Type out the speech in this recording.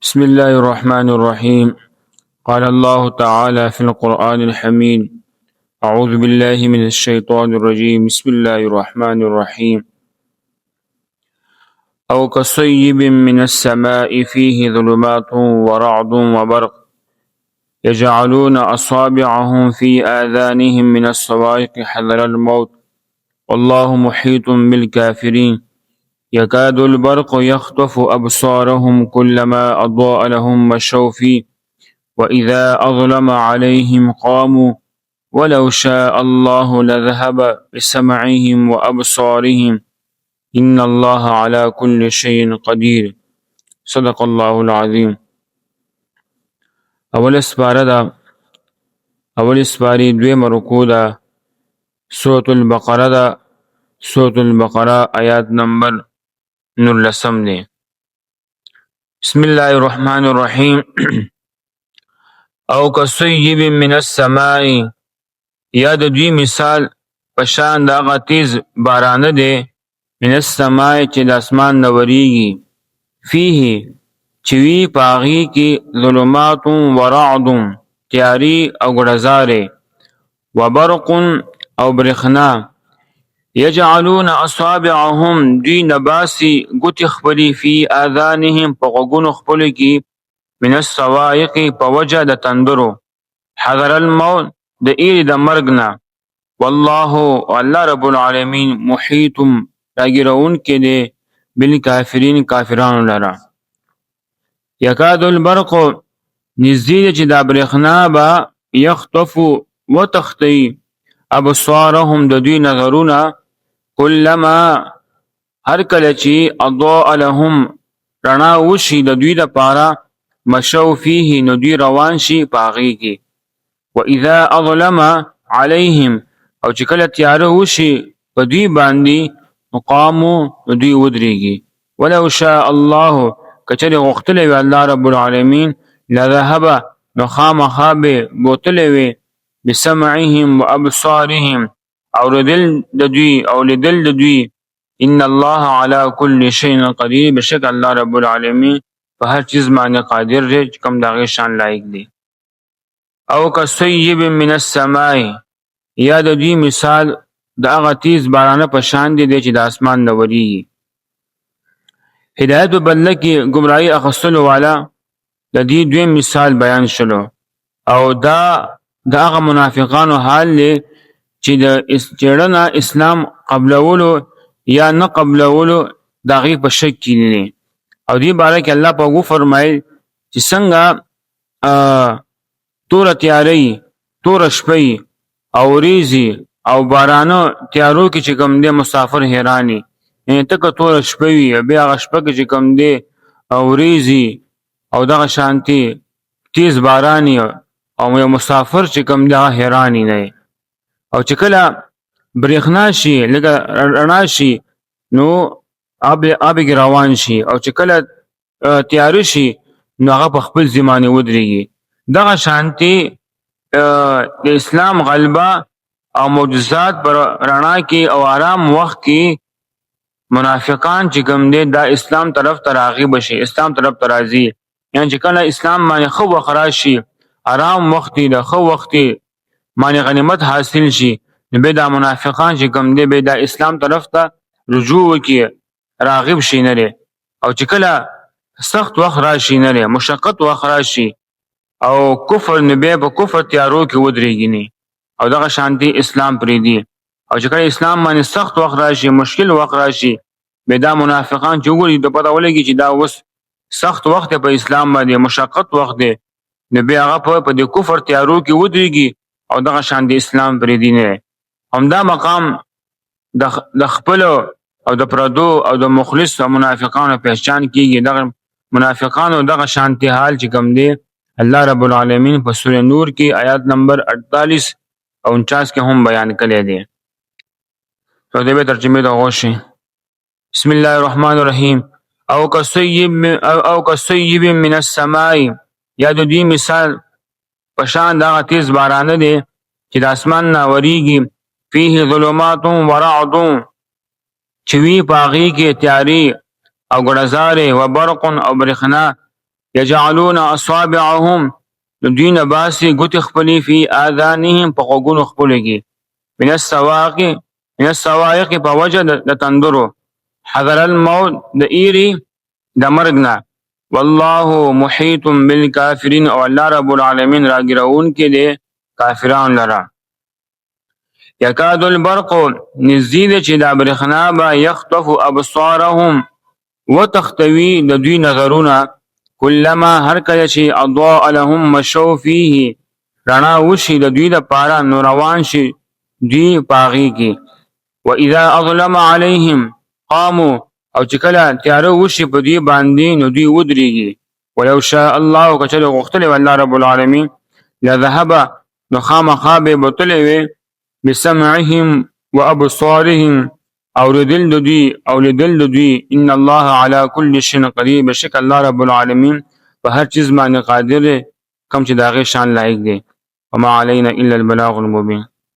بسم الله الرحمن الرحيم. قال الله تعالى في القرآن الحميد: أعوذ بالله من الشيطان الرجيم. بسم الله الرحمن الرحيم. أو كصيب من السماء فيه ظلمات ورعد وبرق يجعلون أصابعهم في آذانهم من الصواعق حذر الموت والله محيط بالكافرين يكاد البرق يخطف أبصارهم كلما أضاء لهم مشوا فيه وإذا أظلم عليهم قاموا ولو شاء الله لذهب بسمعهم وأبصارهم إن الله على كل شيء قدير. صدق الله العظيم. اول سپاری دویم رکوع دا سورة البقرہ دا. سورة البقرہ آیات نمبر 19 دے. بسم الله الرحمن الرحیم. او کصیب من السماء، یا د دوی مثال پشان دا هغه تیز بارانه دی من السماء چې د اسمان نه وریږي، فيه چې وي پاغي کې ظلمات ورعد تیاری او ګړزارې وبرق او برخنا یجعلون اصابعهم دوی نباسی ګوتې خپلې فی آذانهم په غوږونو خپلو کې من الصواعق په وجه د تندرو حذر الموت د ایرې د مرګ نه والله الله رب العالمین محیط راګیرونکی دی بالکافرین کافرانو لره. یکاد البرق نږدې دی چې دا برېښنا به یخطف وتختی ابصارهم د دوی نظرونه کلما هر کله چې اضاء لهم رڼا وشي د دوی دپاره مشوا فيه نو دوی روان شي په هغې کې واذا اظلم علیهم او چې کله تیاره وشي په دوی باندې قامو نو دوی ودرېږي ولو شاء الله کچرې غوښتلی وي الله رب العالمین لذهب نو خامخا به بوتلی وي بسمعهم وابصارهم اوریدل د دوی او لیدل د دوی ان الله على كل شيء قدیر بشک الله رب العالمین په هر چیز باندې قادر دی چې کوم د هغې شان لایق دی. او کصیب من السماء، یا د دوی مثال د هغه تیز بارانه په شان دی چې د اسمان نه وریږي. هدایت په بدله کې ګمراهي اخیستلو والا د دې دویم مثال بیان شلو او دا د هغه منافقانو حال دی چې د څېړنه اسلام قبلولو یا نه قبلولو د هغې په شک کې دي او دې باره کې الله په وفرمایل چې څنګه توره تیارۍ توره شپۍ او وریځې او بارانه تیارو کې چې کوم دی مسافر حیراني، یعنې تکه توره شپه وي بیا هغه شپه کې چې کوم دی وریځې او دغه شانتي تیز باراني او یو مسافر چې کوم دی هغه حیراني دی. او چې کله برېښنا شي لکه رڼا شي نو آب کې روان شي او چې کله تیاره شي نو هغه په خپل زمانې ودرېږي. دغه شانتي د اسلام غلبه او معجزات پر رڼا کې او آرام وخت کې منافقان چې کوم دی دا اسلام طرف ته راغی بشي، اسلام طرف ته راځي. یعنې چې کله اسلام باندې ښه وخت راشي، آرام وخت دی، د ښه وخت باندې غنیمت حاصل شي، نو بیا دا منافقان چې کوم دی بیا دا اسلام طرف ته رجوع وکړي، راغب شي نه دی. او چې کله سخت وخت راشي نه دی، مشقت وخت راشي او کفر نو بیا په کفر تیارو کې ودرېږي نه او دغه شانتي اسلام پرېږدي. او چې کله اسلام باندې سخت وخت راشي، مشکل وخت راشي، بیا دا منافقان چې وګوري د پته ولګي چې دا اوس سخت وخت په اسلام باندې مشقت وخت دی، نو بیا هغه په دې کفر تیارو کې ودرېږي او دغه شان د اسلام پرېږدي نه. همدا مقام د خپلو او د پردو او د مخلص او منافقانو پہچان کېږي. دغه منافقانو دغه شانتي حال چې کوم دی الله رب العالمین په سورة نور کې آیات نمبر 48 او 49 کې هم بیان کړی دی. تو دې به ترجمه ته غوښي. بسم الله الرحمن الرحیم. او کصیب من السماء، یا د دوی مثال پشان دغه تیز بارانه دی چې د اسمان نه وریږي، فيه ظلمات ورعد چوي پاغي کې تیاری او ګړزارې و برق او برخنا یجعلون اصابعهم دوی باسي ګوتې خپلې فی آذانهم په غوږونو خپلو کې من السوائق په وجه د تندرو حذر الموت د ایری د مرګ نه والله محیط بالکافرین او الله رب العالمین راګرون کې دی کافران لرا یکاد البرق نزید چې دا برخنا با یخطف ابصارهم وتختوی د دوی نظرونه کلما هر کله چې اضاء لهم مشوا فيه رڼا وشي د دوی د پاره نو روان شي دوی پاغي کې واذا اظلم عليهم قاموا او چې کله تیاره وشي په دوی باندې نو دوی ودرېږي ولو شاء الله کچل غختل والله رب العالمین لذهب نو خامخا به بطلې وي بسمعهم وابصارهم او لیدل دوی ان الله على كل شيء قدير بشک الله رب العالمین په هر چیز باندې قادر کم چې داغه شان لایق دی وما علينا الا البلاغ المبين